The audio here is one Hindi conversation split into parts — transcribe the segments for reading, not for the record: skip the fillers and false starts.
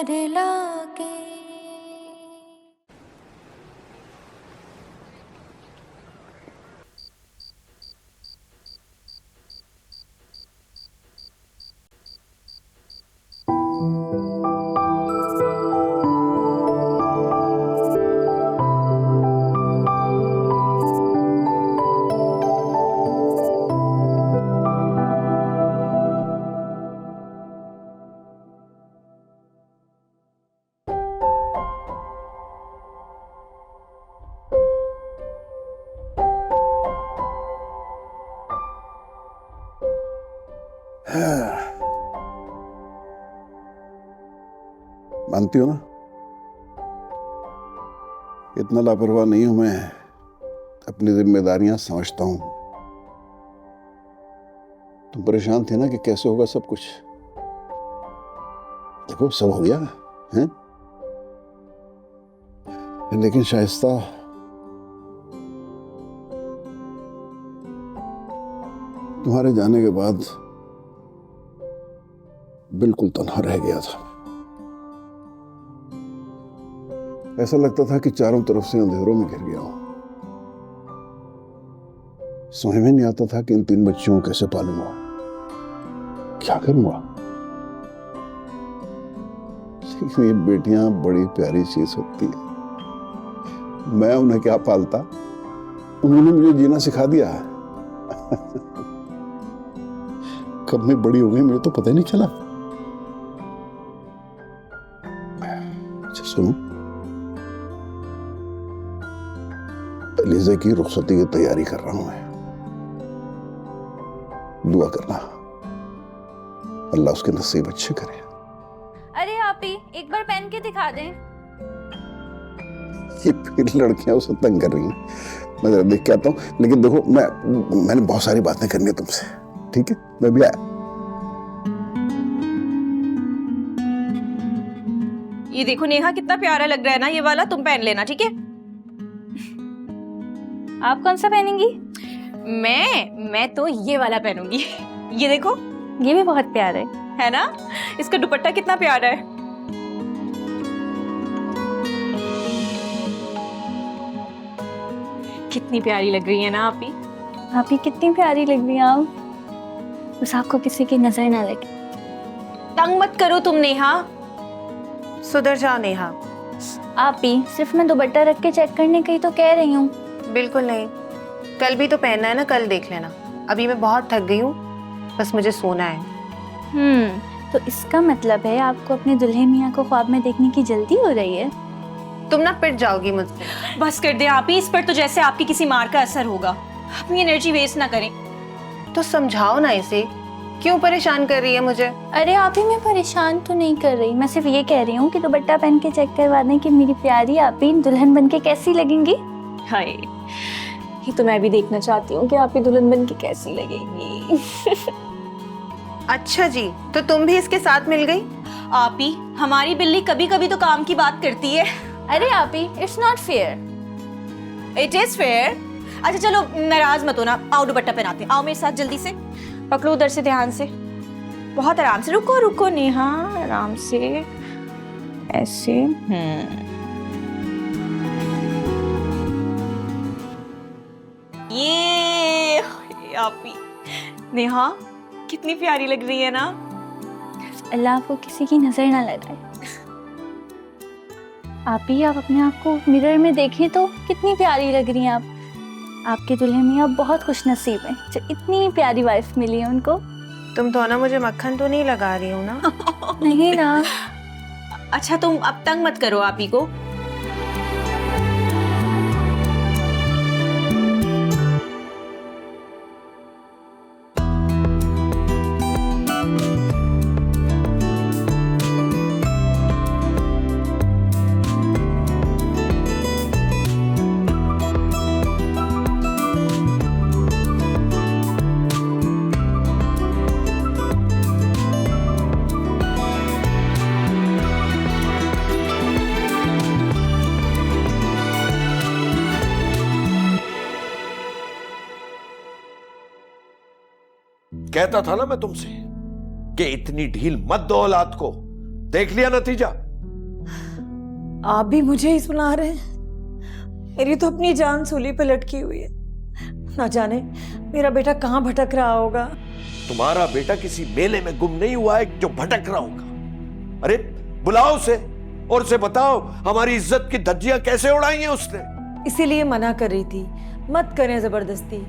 प्यार लागे। मानती हो ना, इतना लापरवाह नहीं हूं मैं, अपनी जिम्मेदारियां समझता हूं। तुम परेशान थे ना कि कैसे होगा सब कुछ। देखो सब हो गया है, लेकिन शाइस्ता तुम्हारे जाने के बाद बिल्कुल तन्हा रह गया था। ऐसा लगता था कि चारों तरफ से अंधेरों में घिर गया हूं। समझ में नहीं आता था कि इन 3 बच्चियों को कैसे पालूंगा, क्या करूंगा। लेकिन ये बेटियां बड़ी प्यारी चीज होती है। मैं उन्हें क्या पालता, उन्होंने मुझे जीना सिखा दिया है। कब मैं बड़ी हो गई मुझे तो पता ही नहीं चला। अच्छा सुनो, एलिज़ा की रुखसती की तैयारी कर रहा हूं मैं। दुआ करना अल्लाह उसके नसीब अच्छे करे। अरे आप ही एक बार पहन के दिखा दें। ये फिर लड़कियां उसे तंग कर रही हैं। मैं जरा देख के आता हूं, लेकिन देखो मैंने बहुत सारी बातें करनी है तुमसे, ठीक है? मैं भी आया। ये देखो नेहा, कितना प्यारा लग रहा है ना ये वाला, तुम पहन लेना ठीक है? आप कौन सा पहनेंगी? मैं तो ये वाला पहनूंगी। ये देखो, ये भी बहुत प्यारा है ना? इसका दुपट्टा कितना प्यारा है। कितनी प्यारी लग रही है ना आप ही? आप ही कितनी प्यारी लग रही हैं आप। बस आपको किसी की नजर ना लगे। तंग मत करो तुम नेहा, सुधर जाओ नेहा। आप ही सिर्फ मैं दुपट्टा रख के चेक करने की तो कह रही हूँ। बिल्कुल नहीं, कल भी तो पहनना है ना, कल देख लेना। अभी मैं बहुत थक गई हूँ, बस मुझे सोना है। तो इसका मतलब है आपको अपने दुल्हे मियाँ को ख्वाब में देखने की जल्दी हो रही है। तुम ना पिट जाओगी मुझसे। बस कर दे आप ही, इस पर तो जैसे आपकी किसी मार का असर होगा। अपनी एनर्जी वेस्ट ना करें। तो समझाओ ना इसे, क्यों परेशान कर रही है मुझे? अरे आप ही, मैं परेशान तो नहीं कर रही, मैं सिर्फ ये कह रही हूँ कि दुपट्टा पहन के चेक करवा दें कि मेरी प्यारी आप ही दुल्हन बन के कैसी लगेंगी। हाय, ये तो मैं भी देखना चाहती हूँ कि आप ही दुल्हन बन के कैसी लगेंगी। अच्छा जी, तो तुम भी इसके साथ मिल गई? आप ही, हमारी बिल्ली कभी कभी तो काम की बात करती है। अरे आप ही, it's not fair. It is fair. अच्छा चलो नाराज मत होना, आओ दुपट्टा पहनाते हैं। आओ मेरे साथ जल्दी से, पकड़ो उधर से ध्यान से, बहुत आराम से। रुको रुको नेहा, आराम से ऐसे। ये आप ही नेहा कितनी प्यारी लग रही है ना। अल्लाह आपको किसी की नजर ना लगाए। आप ही, आप अपने आप को मिरर में देखें तो कितनी प्यारी लग रही हैं आप। आपके दुल्हे मियाँ बहुत खुश नसीब हैं जो इतनी प्यारी वाइफ मिली है उनको। तुम तो ना मुझे मक्खन तो नहीं लगा रही हो ना? नहीं ना। अच्छा तुम अब तंग मत करो आप ही को। कहता था ना मैं तुमसे कि इतनी ढील मत दो औलाद को। देख लिया नतीजा। आप भी मुझे ही सुना रहे हैं? मेरी तो अपनी जान सूली पे लटकी हुई है। ना जाने मेरा बेटा कहाँ भटक रहा होगा। तुम्हारा बेटा किसी मेले में गुम नहीं हुआ है जो भटक रहा होगा। अरे बुलाओ उसे और उसे बताओ हमारी इज्जत की धज्जियां कैसे उड़ाई हैं उसने। इसीलिए मना कर रही थी, मत करें जबरदस्ती।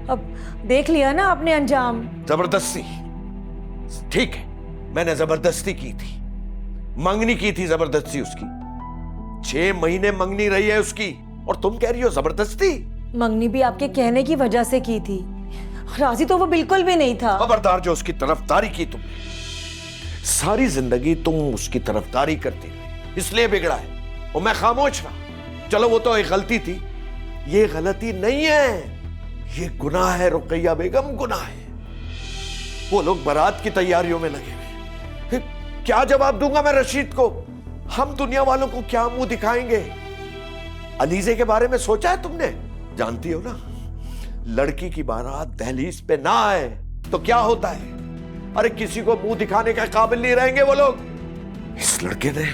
अब देख लिया ना आपने अंजाम। जबरदस्ती? ठीक है, मैंने जबरदस्ती की थी, मंगनी की थी जबरदस्ती उसकी। 6 महीने मंगनी रही है उसकी और तुम कह रही हो जबरदस्ती? मंगनी भी आपके कहने की वजह से की थी, राजी तो वो बिल्कुल भी नहीं था। खबरदार जो उसकी तरफदारी की तुमने। सारी जिंदगी तुम उसकी तरफदारी करती रही, इसलिए बिगड़ा है और मैं खामोश रहा। चलो वो तो एक गलती थी, ये गलती नहीं है, ये गुनाह है रुकैया बेगम, गुनाह है। वो लोग बारात की तैयारियों में लगे हुए। फिर क्या जवाब दूंगा मैं रशीद को? हम दुनिया वालों को क्या मुंह दिखाएंगे? अलीजे के बारे में सोचा है तुमने? जानती हो ना, लड़की की बारात दहलीज पे ना आए तो क्या होता है। अरे किसी को मुंह दिखाने का काबिल नहीं रहेंगे वो लोग। इस लड़के ने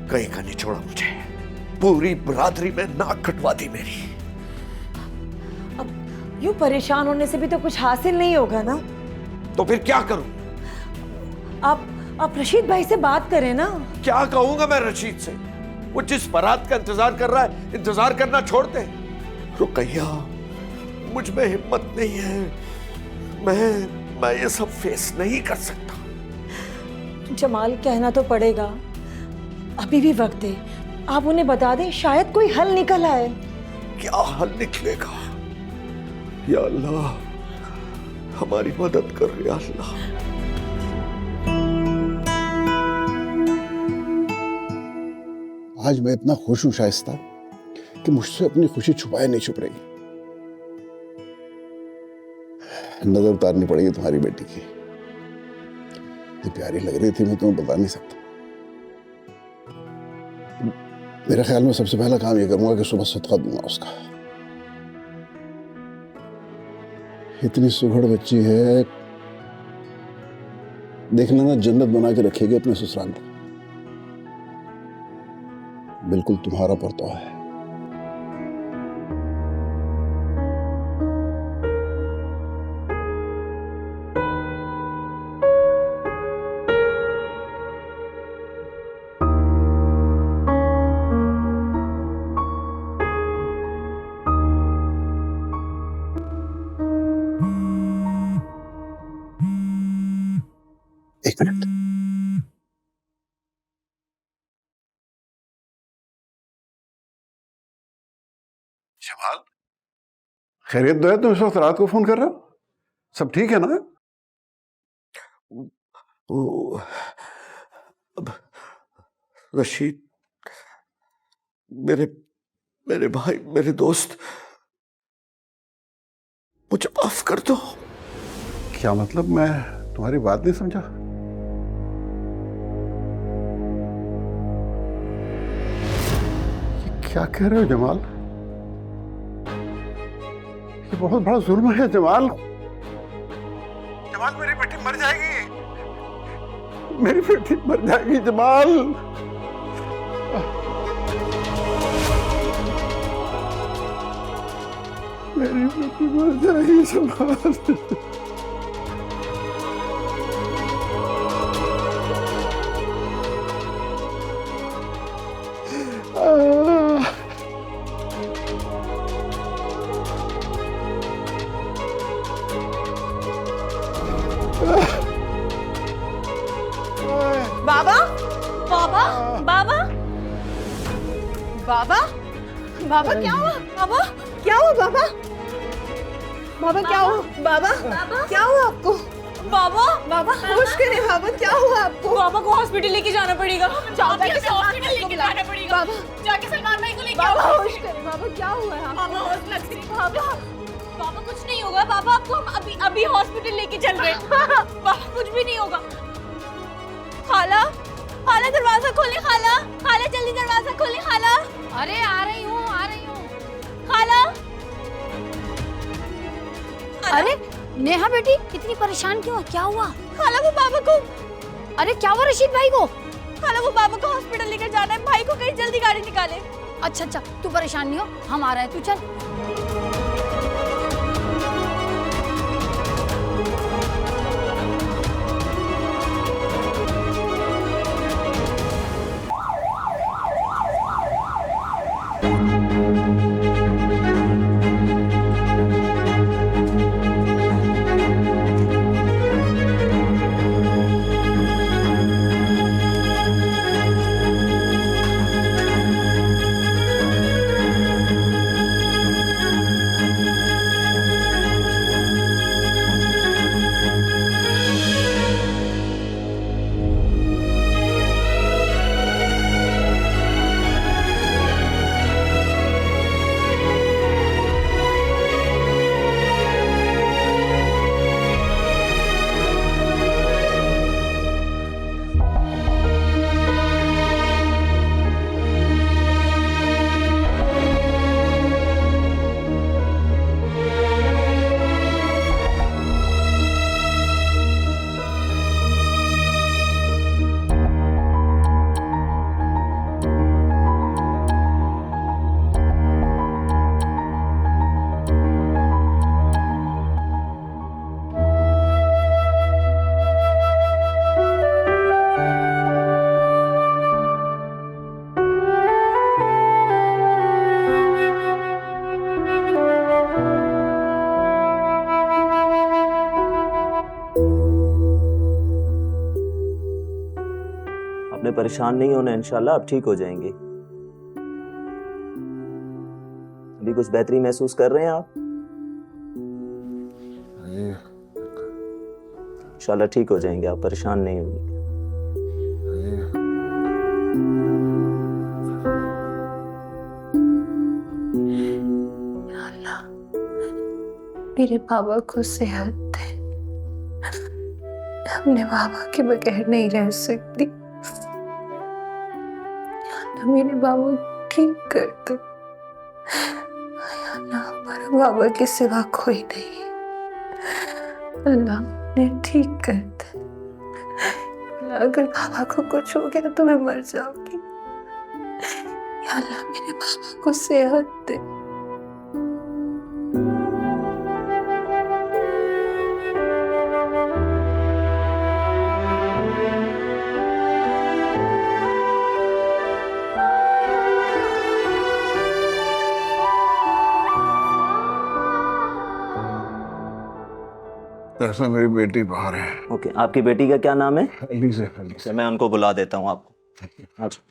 कहीं का नहीं छोड़ा मुझे, पूरी बरादरी में नाक कटवा दी मेरी। अब यूं परेशान होने से भी तो कुछ हासिल नहीं होगा ना। तो फिर क्या करूं? आप रशीद भाई से बात करें ना। क्या कहूंगा मैं रशीद से? वो जिस बारात का इंतजार कर रहा है, इंतजार करना छोड़ दे। रुकैया, मुझ में हिम्मत नहीं है, मैं ये सब फेस नहीं कर सकता। जमाल, कहना तो पड़ेगा, अभी भी वक्त है, आप उन्हें बता दें, शायद कोई हल निकल आए। क्या हल निकलेगा? या अल्लाह हमारी मदद कर, या अल्लाह। आज मैं इतना खुश हूं शाइस्ता कि मुझसे अपनी खुशी छुपाए नहीं छुप रही। नजर उतारनी पड़ेगी तुम्हारी बेटी की, ये प्यारी लग रही थी, मैं तुम्हें बता नहीं सकता। मेरे ख्याल में सबसे पहला काम ये करूंगा कि सुबह सदका दूंगा उसका। इतनी सुघड़ बच्ची है, देख लेना जन्नत बना के रखेगी अपने ससुराल को। बिल्कुल तुम्हारा परतवा है। एक मिनट। जमाल, खैरियत तो है? तुम इस वक्त रात को फोन कर रहे हो? सब ठीक है ना? अब रशीद, मेरे भाई, मेरे दोस्त, मुझे माफ कर दो। क्या मतलब? मैं तुम्हारी बात नहीं समझा। ये क्या कह रहे हो जमाल? ये बहुत बड़ा जुल्म है जमाल। जमाल, मेरी बेटी मर जाएगी, मेरी बेटी मर जाएगी जमाल। मेरी बेटी मर जाएगी जमाल। बाबा, बाबा, बाबा, बाबा, बाबा, क्या हुआ? बाबा, क्या हुआ? बाबा, बाबा, क्या हुआ? बाबा, क्या हुआ आपको? बाबा, बाबा, होश करें बाबा, क्या हुआ आपको? बाबा को हॉस्पिटल लेके जाना पड़ेगा। जाके हॉस्पिटल लेके जाना पड़ेगा। बाबा, जाके सलमान भाई को लेके आओ। बाबा, होश करें बाबा, क्या हुआ है आपको? बाबा, होश लग रही। बाबा, बाबा, कुछ नहीं होगा बाबा, आपको हम अभी हॉस्पिटल लेके चल रहे हैं। बाबा, कुछ भी नहीं होगा। खाला, खाला, दरवाजा खोले। खाला, खाला, जल्दी दरवाजा खोले। खाला, अरे आ रही हूँ, आ रही हूँ। खाला, अरे नेहा बेटी, इतनी परेशान क्यों? क्या हुआ? खाला, वो बाबा को। अरे क्या हुआ रशीद भाई को? खाला वो बाबा को हॉस्पिटल लेकर जाना है, भाई को कहीं जल्दी गाड़ी निकाले। अच्छा अच्छा, तू परेशान नहीं हो, हम आ रहे हैं, तू चल। आपने परेशान नहीं होना, इंशाल्लाह आप ठीक हो जाएंगे। अभी कुछ बेहतरी महसूस कर रहे हैं आप? इंशाल्लाह ठीक हो जाएंगे, आप परेशान नहीं होंगे। मेरे बाबा को सेहत दे, अपने बाबा के बगैर नहीं रह सकती। अल्लाह मेरे बाबा को ठीक कर दो। अल्लाह हमारे बाबा के सिवा कोई नहीं। अल्लाह ने ठीक कर दे। अल्लाह अगर बाबा को कुछ हो गया तो मैं मर जाऊंगी। या अल्लाह मेरे बाबा को सेहत दे। दरअसल मेरी बेटी बाहर है। ओके, आपकी बेटी का क्या नाम है? अली से अच्छा, मैं उनको बुला देता हूँ आपको। अच्छा।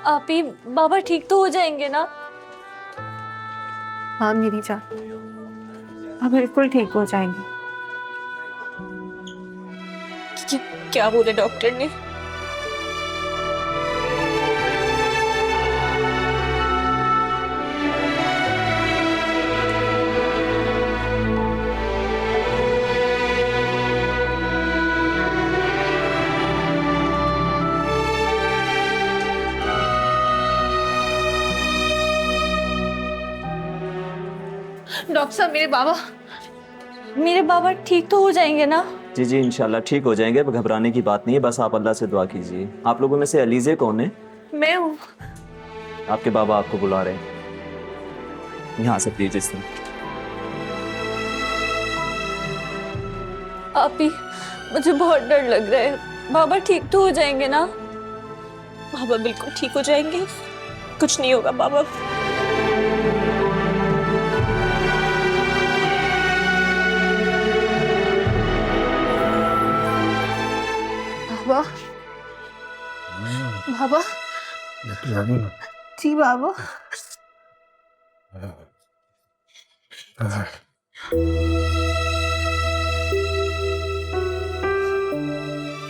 आप ही बाबा ठीक तो हो जाएंगे ना? हाँ मेरी जान, अब बिल्कुल ठीक हो जाएंगी। क्या बोले डॉक्टर ने? डॉक्टर साहब, मेरे बाबा ठीक तो हो जाएंगे ना? जी जी, इंशाल्लाह ठीक हो जाएंगे, घबराने की बात नहीं है, बस आप अल्लाह से दुआ कीजिए। आप लोगों में से अलीजे कौन है? मैं हूँ। आपके बाबा आपको बुला रहे हैं, यहाँ से प्लीज। इस आप ही, मुझे बहुत डर लग रहा है। बाबा ठीक तो हो जाएंगे ना? बाबा बिल्कुल ठीक हो जाएंगे, कुछ नहीं होगा बाबा। बाबा, बाबा, जी बाबा।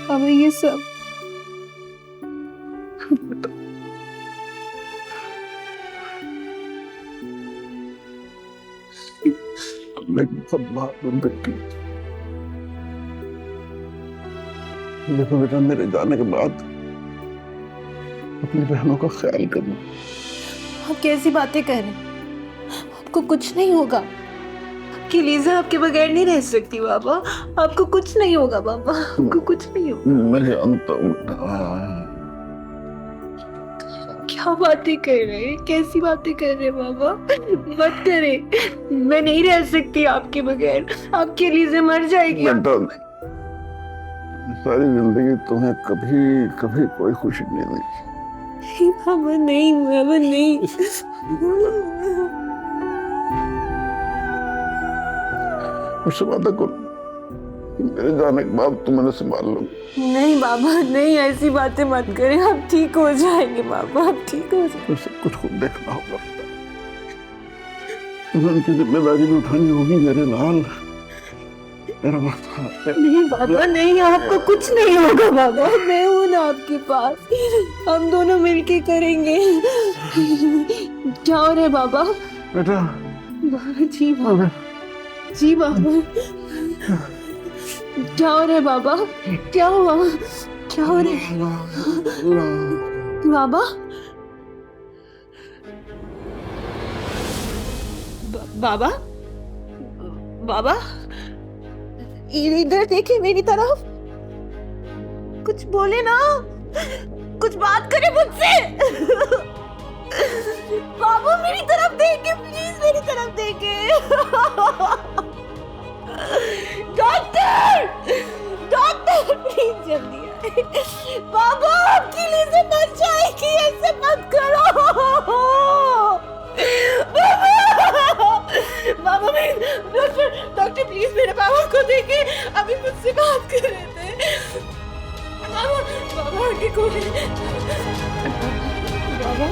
बाबा ये सब लेकिन बहुत बहादुर बेटी। देखो बेटा, मेरे जाने के बाद अपनी बहनों का ख्याल करना। आप कैसी बातें कर रहे हैं? आपको कुछ नहीं होगा। आपकी लीजा आपके बगैर नहीं रह सकती बाबा। आपको कुछ नहीं होगा बाबा, आपको कुछ नहीं होगा। मैं जानता हूँ बेटा। क्या बातें कर रहे हैं? कैसी बातें कर रहे हैं बाबा? मत करें, मैं नहीं रह सकती आपके बगैर। आपके लीजा मर जाएगी। बेटा, सारी जिंदगी तुम्हें कभी कभी कोई खुशी नहीं मिली। नहीं बाबा, नहीं बाबा, नहीं। उससे वादा करो कि मेरे जाने के बाद तुम मैंने संभाल लो। नहीं बाबा, नहीं, ऐसी बातें मत करें। आप ठीक हो जाएंगे बाबा, आप ठीक हो जाएंगे। तो सब कुछ खुद देखना होगा। तुम्हें उनकी जिम्मेदारी भी उठानी होगी मेरे लाल। मेरा बात नहीं बाबा, नहीं, आपको कुछ नहीं होगा बाबा। मैं हूं ना आपके पास। हम दोनों मिलके करेंगे। क्या हो रहा है बाबा? बेटा, बाबा जी, बाबा जी, बाबा क्या हो रहा है बाबा? क्या हुआ? क्या हो रहा है बाबा? बाबा, बाबा, इधर देखिए मेरी तरफ। कुछ बोले ना, कुछ बात करे मुझसे। बाबा मेरी तरफ देखे, प्लीज मेरी तरफ देखे। डॉक्टर, डॉक्टर प्लीज जल्दी आए। बाबा आपकी लीज़ा मर जाएगी, ऐसे मत करो। बाबा मेरे डॉक्टर, डॉक्टर प्लीज मेरे बाबा को देखे। अभी मुझसे बात कर रहे थे। बाबा, बाबा आगे कोई। बाबा,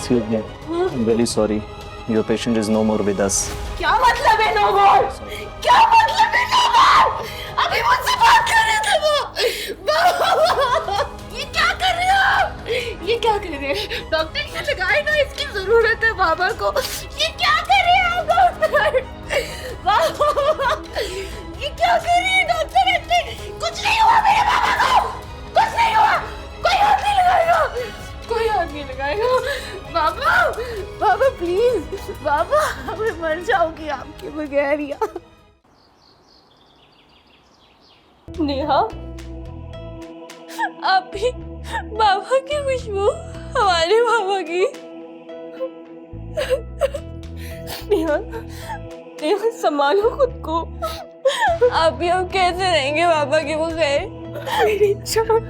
Excuse me. I'm really sorry. Your patient is no more with us. क्या मतलब है नो मोर? क्या मतलब है नो मोर? अभी मुझसे बात कर रहे थे वो। बाबा, ये क्या कर रहे हो? ये क्या कर रहे हैं? डॉक्टर इसे लगाए ना, इसकी जरूरत है बाबा को। ये क्या कर रहे हैं आप डॉक्टर? बाबा, ये क्या कर रही है डॉक्टर? इतने कुछ नहीं हुआ मेरे बाबा को, कुछ नहीं हुआ। कोई हाथ नहीं लगाएगा, कोई हाथ नहीं लगाएगा। बाबा, बाबा प्लीज, बाबा मैं मर जाऊंगी आपके बगैर यार। नेहा, आप भी बाबा की खुशबू, हमारे बाबा की। नेहा, नेहा संभालो खुद को। आप भी हम कैसे रहेंगे बाबा के बगैर? मेरी जान।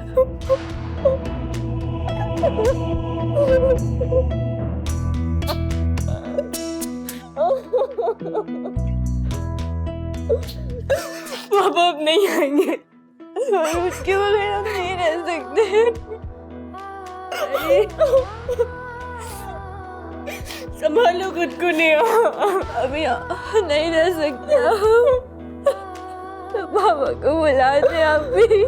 बाबा अब नहीं आएंगे, उसके बगैर हम नहीं रह सकते। संभालो खुद को नेहा, अभी नहीं रह सकते। बाबा को बुलाते आप भी।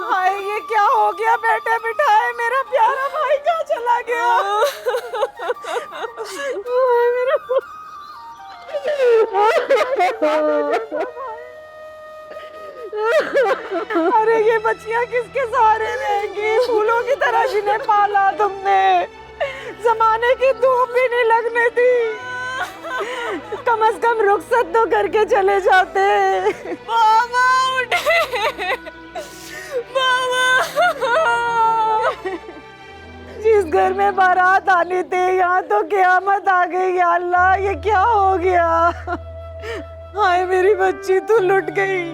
हाय, ये क्या हो गया? बेटे बिठाए, मेरा प्यारा भाई कहाँ चला गया? मेरा अरे ये बच्चियां किसके सहारे रहेंगी? फूलों की तरह जिन्हें पाला तुमने, जमाने की धूप भी नहीं लगने दी। कम से कम रुखसत तो करके चले जाते। बाबा उठे, बाबा। जिस घर में बारात आनी थी, यहाँ तो क़यामत आ गई। या अल्लाह, ये क्या हो गया? हाय मेरी बच्ची, तू लुट गई।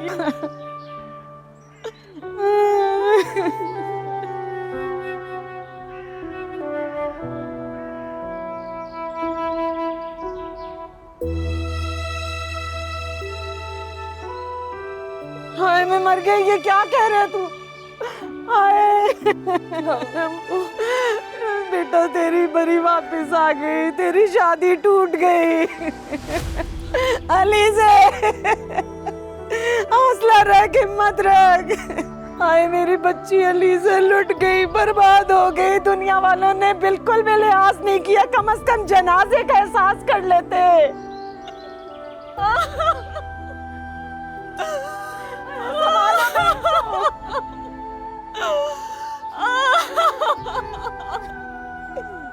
हाय मैं मर गई, ये क्या कह रहा है तू? हाय बेटा तेरी परी वापस आ गई, तेरी शादी टूट गई। अलीज़े हौसला रख, हिम्मत रख। हाय मेरी बच्ची अलीज़े लुट गई, बर्बाद हो गई। दुनिया वालों ने बिल्कुल भी लिहाज नहीं किया, कम से कम जनाजे का एहसास कर लेते।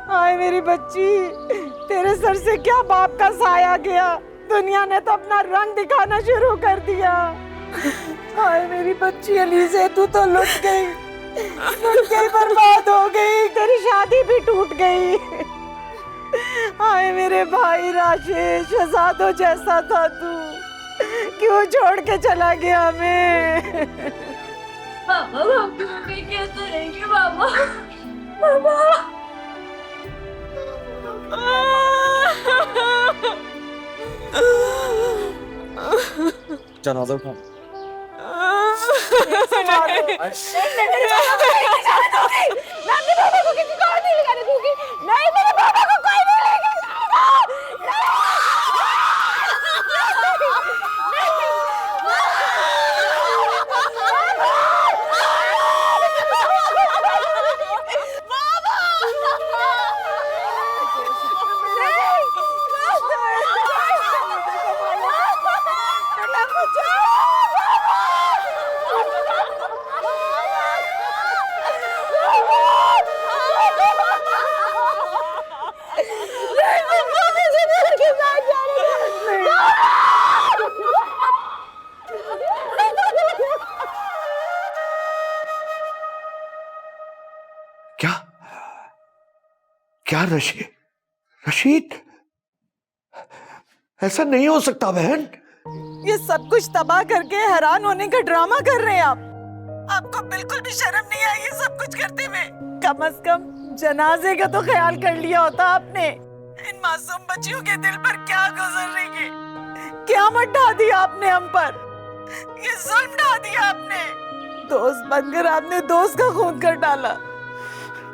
हाय मेरी बच्ची, तेरे सर से क्या बाप का साया गया, दुनिया ने तो अपना रंग दिखाना शुरू कर दिया। हाय मेरी बच्ची अलीज़े, तू तो लुट गई, बर्बाद हो गई, तेरी शादी भी टूट गई। हाय मेरे भाई राशेद, शहजादों जैसा था तू, क्यों छोड़ के चला गया हमें? पापा आपकी मम्मी कैसे रहेंगे पापा? पापा जनाजा उठा। मैं अपने पापा को किसी को और नहीं लगाने दूंगी। नहीं, मेरे पापा को कोई नहीं लेके क्या क्या रशीद? रशीद, ऐसा नहीं हो सकता बहन। ये सब कुछ तबाह करके हैरान होने का ड्रामा कर रहे हैं आप। आपको बिल्कुल भी शर्म नहीं आई ये सब कुछ करते हुए? कम से कम जनाजे का तो ख्याल कर लिया होता आपने। इन मासूम बच्चियों के दिल पर क्या गुजर रही है, क्या मत ढा दिया आपने हम पर, ये जुल्म ढा दिया आपने। दोस्त बनकर आपने दोस्त का खून कर डाला।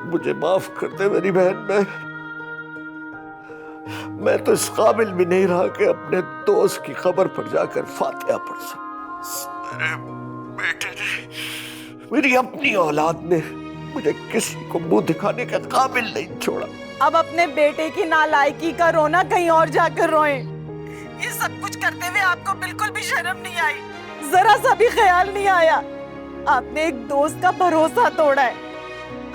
मुझे माफ कर दे मेरी बहन। मैं तो इस काबिल भी नहीं रहा कि अपने दोस्त की खबर पर जाकर फातिहा पढ़ सकूं। मेरे बेटे ने, मेरी अपनी औलाद ने मुझे किसी को मुंह दिखाने के काबिल नहीं छोड़ा। अब अपने बेटे की नालायकी का रोना कहीं और जाकर रोएं। ये सब कुछ करते हुए आपको बिल्कुल भी शर्म नहीं आई, जरा सा भी ख्याल नहीं आया। आपने एक दोस्त का भरोसा तोड़ा है।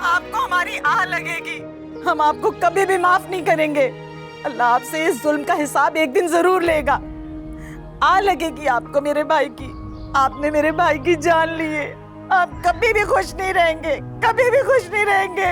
आपको हमारी आह लगेगी, हम आपको कभी भी माफ नहीं करेंगे। अल्लाह आपसे इस जुल्म का हिसाब एक दिन जरूर लेगा। आह लगेगी आपको मेरे भाई की। आपने मेरे भाई की जान ली है, आप कभी भी खुश नहीं रहेंगे, कभी भी खुश नहीं रहेंगे।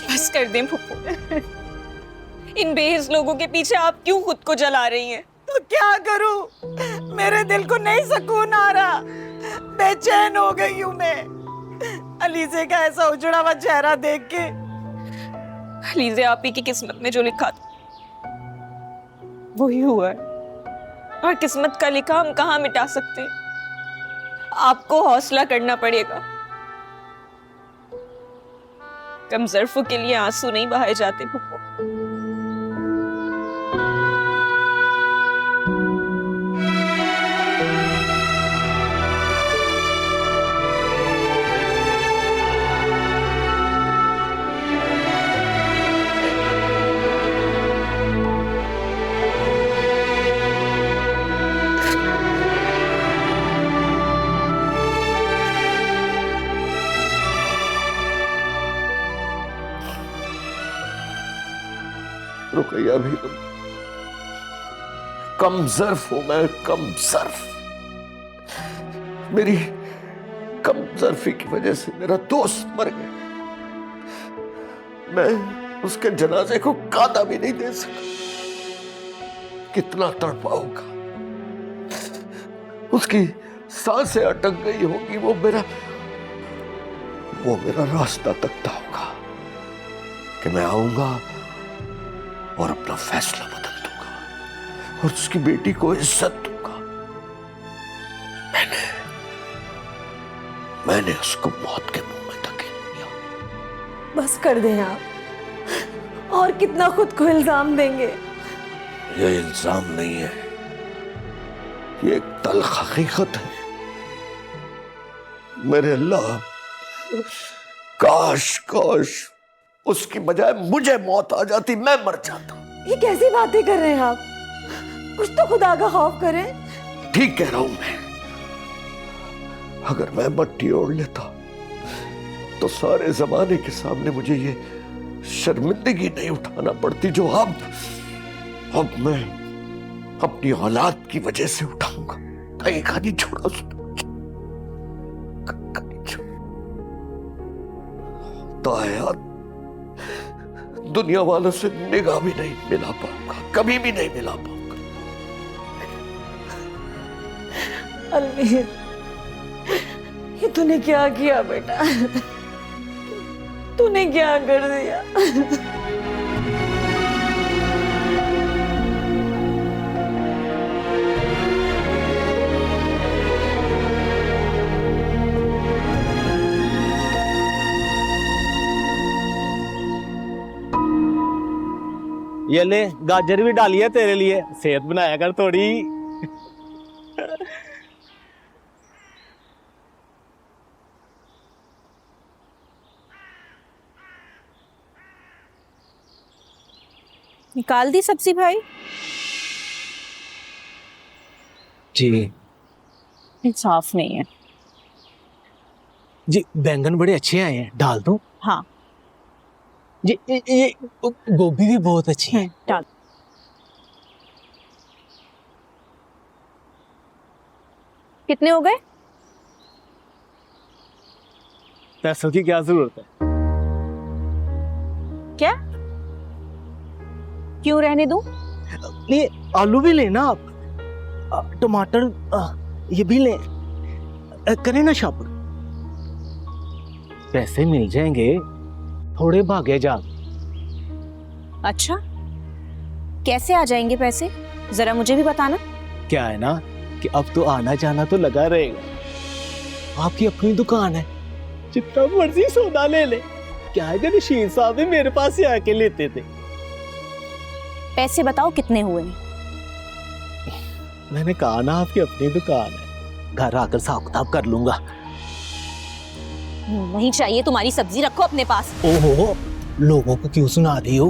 बस कर दें फुप्पो, इन बेहिस लोगों के पीछे आप क्यों खुद को जला रही हैं? तो क्या करूं, मेरे दिल को नहीं सुकून आ रहा, बेचैन हो गई हूं मैं अलीज़े का ऐसा उजड़ा हुआ चेहरा देख के। अलीज़े आप ही की किस्मत में जो लिखा था वही हुआ है, और किस्मत का लिखा हम कहाँ मिटा सकते हैं? आपको हौसला करना पड़ेगा। कम ज़र्फ़ों के लिए आंसू नहीं बहाए जाते फुप्पो। रुकैया भी कम ज़र्फ हूं मैं, कम ज़र्फ। मेरी कम ज़र्फी की वजह से मेरा दोस्त मर गया। उसके जनाजे को कादा भी नहीं दे सका। कितना तड़पा होगा, उसकी सांसें अटक गई होगी, वो मेरा रास्ता तकता होगा कि मैं आऊंगा और अपना फैसला बदल दूंगा और उसकी बेटी को इज्जत दूंगा। मैंने उसको मौत के मुंह में धकेल दिया। बस कर दें आप, और कितना खुद को इल्जाम देंगे? ये इल्जाम नहीं है, ये एक तल्ख हकीकत है। मेरे अल्लाह, काश उसकी बजाय मुझे मौत आ जाती, मैं मर जाता। ये कैसी बातें कर रहे हैं आप? कुछ तो खुदा का खौफ करें। ठीक कह रहा हूं मैं। अगर मैं मट्टी ओढ़ लेता तो सारे जमाने के सामने मुझे ये शर्मिंदगी नहीं उठाना पड़ती जो अब मैं अपनी औलाद की वजह से उठाऊंगा। कहीं का नहीं छोड़ा उसने। तो यार, दुनिया वालों से निगाह भी नहीं मिला पाऊंगा, कभी भी नहीं मिला पाऊंगा। अलमीर, ये तूने क्या किया बेटा? तूने क्या कर दिया? ये ले, गाजर भी डाली है तेरे लिए, सेहत बनाया कर थोड़ी। निकाल दी सब्जी भाई? जी साफ नहीं है। जी, बैंगन बड़े अच्छे आए हैं, डाल दूं? हाँ जी, ये गोभी भी बहुत अच्छी है, डाल। कितने हो गए? पैसों की क्या जरूरत है? क्या? क्यों रहने दूं? ये आलू भी लेना आप, टमाटर ये भी ले, करें ना शॉपिंग। पैसे मिल जाएंगे, थोड़े भागे जा। अच्छा, कैसे आ जाएंगे पैसे? जरा मुझे भी बताना। क्या है ना कि अब तो आना जाना तो लगा रहेगा। आपकी अपनी दुकान है, जितना मर्जी सोना ले ले। क्या है कि रशीद साहब भी मेरे पास ही आके लेते थे। पैसे बताओ कितने हुए? मैंने कहा ना आपकी अपनी दुकान है, घर आकर हिसाब किताब कर लूंगा। नहीं चाहिए तुम्हारी सब्जी, रखो अपने पास। ओहो, लोगों को क्यों सुना दी हो?